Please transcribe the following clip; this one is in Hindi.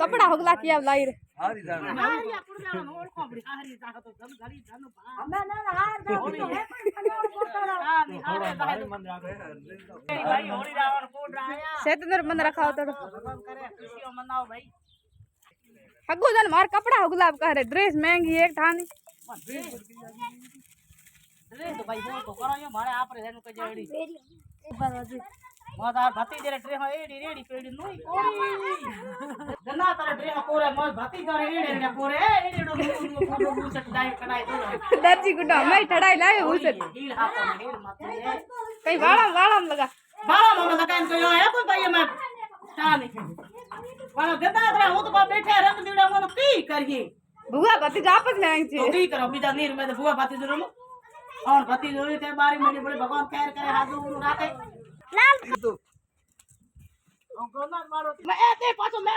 कपड़ा होगला किया लाई रे सेतंदर मन रखा तो हगू जन मार कपड़ा होगला कह रे ड्रेस महंगी एक ठानी तो भाई हो तो करो यो मारे आप रे नु के जेडी मोदार भाती जेरे ड्रेस में एडी रेडी पेडी नोई कोरी जना तारे ड्रेस कोरे मोद भाती जरे एडी ने कोरे एडी डो फोटो मुसट डाई कनाई दो दर्जी गुडा मैं ठड़ाई लाए उसे हील हाथ में हील माथे है कई वाला में लगा बाला में लगा इन को है कोई भाई मैं टानी वाला गदा रे हो तो बैठे रंग दीड़ा मन की करिए बुआ भती आपस में आई तो की करो बिजा नीर में बुआ भाती जरूर और भाती जरूर ते बारी मेरी बड़े भगवान खैर करे हाजू राखे लाल तो गोना मारो मैं ए ते पाछो मैं